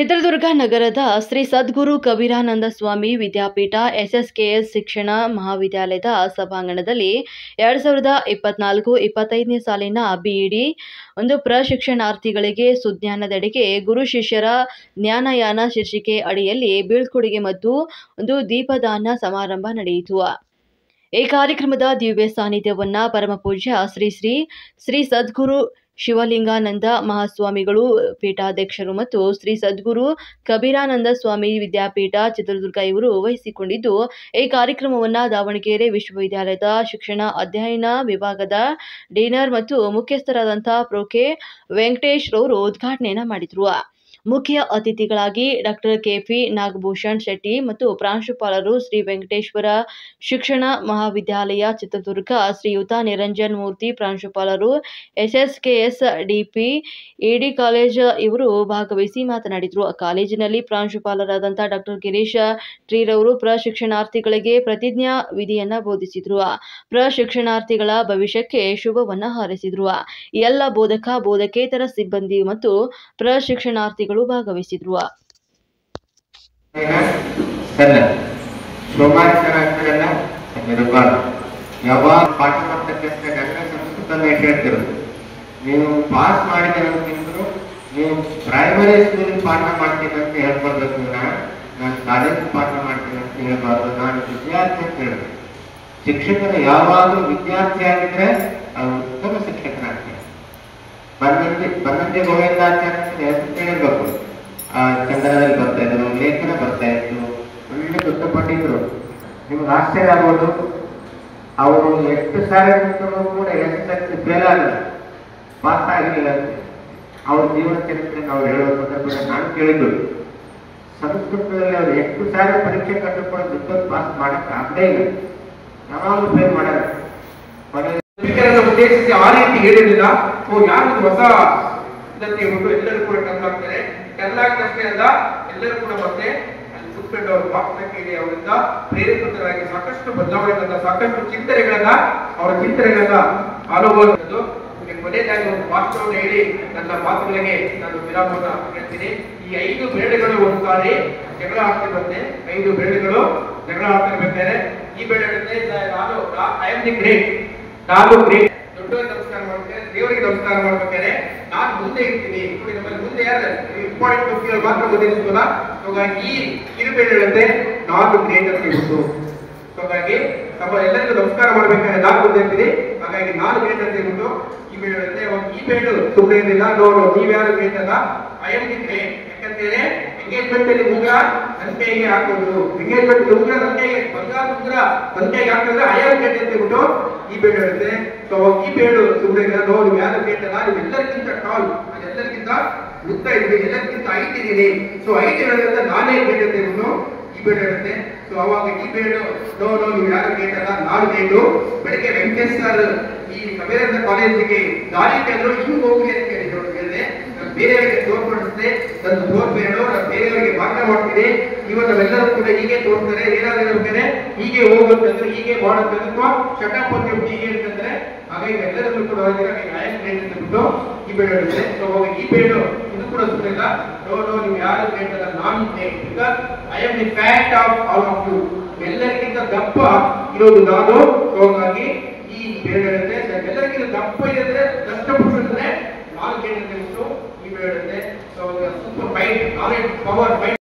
ಚಿತ್ರದುರ್ಗ ನಗರದ ಶ್ರೀ ಸದ್ಗುರು ಕಬೀರಾನಂದ ಸ್ವಾಮಿ ವಿದ್ಯಾಪೀಠ ಎಸ್ಎಸ್ಕೆಎಸ್ ಶಿಕ್ಷಣ ಮಹಾವಿದ್ಯಾಲಯದ ಸಭಾಂಗಣದಲ್ಲಿ 2024-25ನೇ ಸಾಲಿನ ಬಿಇಡಿ ಪ್ರಶಿಕ್ಷಣಾರ್ಥಿಗಳಿಗೆ ಸುಜ್ಞಾನದೆಡೆಗೆ ಗುರು ಶಿಷ್ಯರ ಜ್ಞಾನಯಾನ ಶೀರ್ಷಿಕೆ ಅಡಿಯಲ್ಲಿ ಬೀಳ್ಕೊಡುಗೆ ಮತ್ತು ದೀಪದಾನ ಸಮಾರಂಭ ನಡೆಯಿತು. ಈ ಕಾರ್ಯಕ್ರಮದ ದಿವ್ಯ ಸಾನ್ನಿಧ್ಯವನ್ನ ಪರಮಪೂಜ್ಯ ಶ್ರೀ ಸದ್ಗುರು ಶಿವಲಿಂಗಾನಂದ ಮಹಾಸ್ವಾಮಿಗಳು ಪೀಠಾಧ್ಯಕ್ಷರು ಮತ್ತು ಶ್ರೀ ಸದ್ಗುರು ಕಬೀರಾನಂದ ಸ್ವಾಮಿ ವಿದ್ಯಾಪೀಠ ಚಿತ್ರದುರ್ಗ ಇವರು ವಹಿಸಿಕೊಂಡಿದ್ದು, ಈ ಕಾರ್ಯಕ್ರಮವನ್ನು ದಾವಣಗೆರೆ ವಿಶ್ವವಿದ್ಯಾಲಯದ ಶಿಕ್ಷಣ ಅಧ್ಯಯನ ವಿಭಾಗದ ಡೀನರ್ ಮತ್ತು ಮುಖ್ಯಸ್ಥರಾದಂತಹ ಪ್ರೊ ಕೆ ವೆಂಕಟೇಶ್ ರವರು ಉದ್ಘಾಟನೆಯನ್ನು ಮಾಡಿದರು. ಮುಖ್ಯ ಅತಿಥಿಗಳಾಗಿ ಡಾಕ್ಟರ್ ಕೆಪಿ ನಾಗಭೂಷಣ್ ಶೆಟ್ಟಿ ಮತ್ತು ಪ್ರಾಂಶುಪಾಲರು, ಶ್ರೀ ವೆಂಕಟೇಶ್ವರ ಶಿಕ್ಷಣ ಮಹಾವಿದ್ಯಾಲಯ ಚಿತ್ರದುರ್ಗ ಶ್ರೀಯುತ ನಿರಂಜನ್ ಮೂರ್ತಿ ಪ್ರಾಂಶುಪಾಲರು, ಎಸ್ಎಸ್ಕೆಎಸ್ ಡಿಪಿ ಇಡಿ ಕಾಲೇಜ್ ಇವರು ಭಾಗವಹಿಸಿ ಮಾತನಾಡಿದರು. ಕಾಲೇಜಿನಲ್ಲಿ ಪ್ರಾಂಶುಪಾಲರಾದಂತಹ ಡಾಕ್ಟರ್ ಗಿರೀಶ್ ಟ್ರೀರವರು ಪ್ರಶಿಕ್ಷಣಾರ್ಥಿಗಳಿಗೆ ಪ್ರತಿಜ್ಞಾ ವಿಧಿಯನ್ನು ಬೋಧಿಸಿದರು. ಪ್ರಶಿಕ್ಷಣಾರ್ಥಿಗಳ ಭವಿಷ್ಯಕ್ಕೆ ಶುಭವನ್ನು ಹಾರೈಸಿದರು. ಎಲ್ಲ ಬೋಧಕ ಬೋಧಕೇತರ ಸಿಬ್ಬಂದಿ ಮತ್ತು ಪ್ರಶಿಕ್ಷಣಾರ್ಥಿಗಳು ಭಾಗವಹಿಸಿದ್ರು. ಯಾವಾಗ ಪಾಠ ಮಾಡ್ತಕ್ಕಂಥ ಸಂಸ್ಕೃತದಲ್ಲಿ ಹೇಳ್ತಿರೋದು, ನೀವು ಪಾಸ್ ಮಾಡಿದ್ರು ನೀವು ಪ್ರೈಮರಿ ಸ್ಕೂಲ್ ಪಾಠ ಮಾಡ್ತೀನಿ ಅಂತ ಹೇಳ್ಕೊಳ್ಬೇಕು, ನಾನು ಕಾಲೇಜ್ ಪಾಠ ಮಾಡ್ತೀನಿ ಅಂತ ಹೇಳ್ಬಾರ್ದು. ನಾನು ವಿದ್ಯಾರ್ಥಿ ಅಂತ ಹೇಳ್ಬೇಕು. ಶಿಕ್ಷಕರು ಯಾವಾಗಲೂ ವಿದ್ಯಾರ್ಥಿ ಆಗಿದ್ರೆ ಅವರು ಉತ್ತಮ ಶಿಕ್ಷಕರಾಗ್ತಾರೆ. ಬನ್ನಂಜೆ ಗೋವಿಂದಾಚಾರ್ಯ ಹೆಸರು ಹೇಳಿರ್ಬೇಕು. ಚಂದ್ರದಲ್ಲಿ ಬರ್ತಾ ಇದ್ರು, ಲೇಖನ ಬರ್ತಾ ಇದ್ರು, ಒಳ್ಳೆ ದೊಡ್ಡ ಪಂಡಿತರು. ನಿಮ್ಗೆ ಆಶ್ಚರ್ಯ ಆಗ್ಬೋದು, ಅವರು 8 ಸಾರಿ ಕೂಡ ಎಷ್ಟು ಫೇಲ್ ಆಗಲ್ಲ, ಪಾಸ್ ಆಗಿಲ್ಲ ಅಂತ ಅವ್ರ ಜೀವನ ಚರಿತ್ರೆ ನಾವು ಹೇಳುವ ಸಂದರ್ಭದಲ್ಲಿ ನಾನು ಕೇಳಿದ್ದು, ಸಂಸ್ಕೃತದಲ್ಲಿ ಅವರು 8 ಸಾರಿ ಪರೀಕ್ಷೆ ಕಟ್ಟುಕೊಂಡು ದುಡ್ಡು ಪಾಸ್ ಮಾಡಕ್ಕೆ ಆಗದೇ ಇಲ್ಲ, ಯಾವಾಗಲೂ ಫೇಲ್ ಮಾಡಲ್ಲ. ಉದ್ದೇಶಿಸಿ ಆ ರೀತಿ ಹೇಳಿರಲಿಲ್ಲ. ಯಾರು ಹೊಸ ಇದಕ್ಕೆ ಎಲ್ಲರೂ ಕೂಡ ಟರ್ಲಾಗ್ತಾರೆ. ಟರ್ಲಾಗ್ತಷ್ಟೇ ಅಲ್ಲ, ಎಲ್ಲರೂ ಕೂಡ ಮತ್ತೆ ಅಲ್ಲಿ ಕುತ್ಕೊಂಡು ಅವರು ವಾಕ್ಯ ಕೇಳಿ ಅವರಿಂದ ಪ್ರೇರೇಪಿತರಾಗಿ ಸಾಕಷ್ಟು ಬದಲಾವಣೆಗಳನ್ನ, ಸಾಕಷ್ಟು ಚಿಂತನೆಗಳನ್ನ, ಅವರ ಚಿಂತನೆಗಳನ್ನ ಅನುಭವಿಸುವುದು. ಕೊನೆಯದಾಗಿ ಒಂದು ವಾಸ್ತವವನ್ನು ಹೇಳಿ ನನ್ನ ಮಾತುಗಳಿಗೆ ನಾನು ವಿರಾಮವನ್ನು ಹೇಳ್ತೀನಿ. ಈ 5 ಬೇಳೆಗಳು ಒಂದು ಸಾರಿ ಜಗಳ ಆಗ್ತಿರುತ್ತೆ. 5 ಬೇಳೆಗಳು ಜಗಳ ಆಗ್ತಿರ್ಬೇಕಾದ್ರೆ ಈ ಬೇಳೆ ನಾನು ಐ ಆಮ್ ದಿ ಗ್ರೇಟ್, ನಾನು ಗ್ರೇಟ್, ದೊಡ್ಡವರಿಗೆ ನಮಸ್ಕಾರ ಮಾಡ್ಬೇಕಾದ್ರೆ, ದೇವರಿಗೆ ನಮಸ್ಕಾರ ಮಾಡ್ಬೇಕಾದ್ರೆ ನಾನು ಮುಂದೆ ಇರ್ತೀನಿ. ನಮ್ಮಲ್ಲಿ ಮುಂದೆ ಯಾರು ಇಂಪಾರ್ಟೆಂಟ್ ವ್ಯಕ್ತಿಗಳು ಮಾತ್ರ ಓದಿಸೋಲ್ಲ. ಹಾಗಾಗಿ ಈ ಕಿರುಬೇಳೆಗಳಂತೆ ನಾನು ಗ್ರೇಟ್ ಅಂತ ಹೇಳ್ಬಿಟ್ಟು, ಹಾಗಾಗಿ ನಮ್ಮ ಎಲ್ಲರಿಗೂ ನಮಸ್ಕಾರ ಮಾಡ್ಬೇಕಾದ್ರೆ ನಾನು ಮುಂದೆ ಇರ್ತೀನಿ. ಹಾಗಾಗಿ ನಾನು ಗ್ರೇಟ್ ಅಂತ ಹೇಳ್ಬಿಟ್ಟು ಈ ಬೇಳೆಗಳಂತೆ ಈ ಬೇಡು ಸುಮ್ಮನೆ ಇರಲಿಲ್ಲ. ನೋಡು, ನೀವ್ಯಾರು ಗ್ರೇಟ್ ಅಲ್ಲ, ಐ ಆಮ್ ದಿ ಗ್ರೇಟ್. ಯಾಕಂತೇಳಿ ಎಂಗೇಜ್ಮೆಂಟ್ ಅಲ್ಲಿ ಉಂಗುರ ನನ್ನ ಕೈಗೆ ಹಾಕೋದು, ಎಂಗೇಜ್ಮೆಂಟ್ ಉಂಗುರ ನನ್ನ ಕೈಗೆ, ಬಂಗಾರ ಉಂಗುರ ನನ್ನ ಕೈಗೆ ಹಾಕಿದ್ರೆ ಐ ಆಮ್ ಗ್ರೇಟ್ ಅಂತ ಹೇಳ್ಬಿಟ್ಟು ಈ ಬೇಡು ಹೇಳುತ್ತೆ. ಸೊ ಈ ಬೇಡು ಸುಮ್ಮನೆ ನೋಡಿ, ನೀವು ಯಾರು ಗ್ರೇಟ್ ಅಲ್ಲ, ನೀವು ಎಲ್ಲರಿಗಿಂತ ಟಾಲ್, ನಾನು ಎಲ್ಲರಿಗಿಂತ ಉದ್ದ ಇದ್ದೀನಿ, ಎಲ್ಲರಿಗಿಂತ ಹೈಟ್ ಇದ್ದೀನಿ. ಸೊ ಹೈಟ್ ಹೇಳೋದ್ರಿಂದ ನಾನೇ ಗ್ರೇಟ್ ಅಂತ ಹೇಳ್ಬಿಟ್ಟು ಈ ಬೇಡು ಹೇಳುತ್ತೆ. ಸೊ ಅವಾಗ ಈ ಬೇಡು ನೀವು ಯಾರು ಗ್ರೇಟ್ ಅಲ್ಲ, ನಾನು ಗ್ರೇಟು. ಬೆಳಗ್ಗೆ ವೆಂಕಟೇಶ್ ಸರ್ ಈ ಕಬೀರಾನಂದ ಕಾಲೇಜಿಗೆ ದಾರಿ ಕೇಳಿದ್ರು, ಹಿಂಗ್ ಹೋಗಿ ಅಂತ ಹೇಳಿದೆ. ನಾನು ಬೇರೆಯವರಿಗೆ ತೋರ್ಪಡಿಸಿದೆ, ನನ್ನ ತೋರ್ಬೇಡು, ನಾನು ಬೇರೆಯವರಿಗೆ ಮಾತ್ರ ಮಾಡ್ತೀನಿ. ಇವತ್ತು ನಾವೆಲ್ಲರೂ ಕೂಡ ಹೀಗೆ ತೋರ್ತಾರೆ, ಏನಾದ್ರು ಹೇಳ್ತಾರೆ ಹೀಗೆ ಹೋಗುತ್ತಂದ್ರೆ, ಹೀಗೆ ಮಾಡುತ್ತಂದ್ರೆ, ಅಥವಾ ಶಟಪ್ ಅಂತ ಹೀಗೆ ಅಂತಂದ್ರೆ, ಹಾಗಾಗಿ ಎಲ್ಲರಲ್ಲೂ ಕೂಡ ಆಯನ್ ಗ್ರೇಟ್ ಅಂತ ಬಿಟ್ಟು ಈ ಬೇಡ ಹೇಳುತ್ತೆ. ಸೊ ಅವಾಗ ಈ ಬೇಡು ಇದು ಕೂಡ ಸುಮ್ಮನಿಲ್ಲ. ನೀವು ಯಾರು ಗ್ರೇಟ್ ಅಲ್ಲ, ನಾನು great, because I am the fact of all of you. ಎಲ್ಲರಿಗಿಂತ ದಪ್ಪ ಇರೋದು ನಾನು. ಹಾಗಾಗಿ ಈ ಬೇಡ ಹೇಳುತ್ತೆ, ಎಲ್ಲರಿಗಿಂತ ದಪ್ಪ ಇದ್ರೆ ದಷ್ಟಪುರುಷ ಇದ್ರೆ ನಾನು ಗ್ರೇಟ್ ಅಂತ ಹೇಳ್ಬಿಟ್ಟು ಈ ಬೇಡ ಹೇಳುತ್ತೆ. So super mind, knowledge, power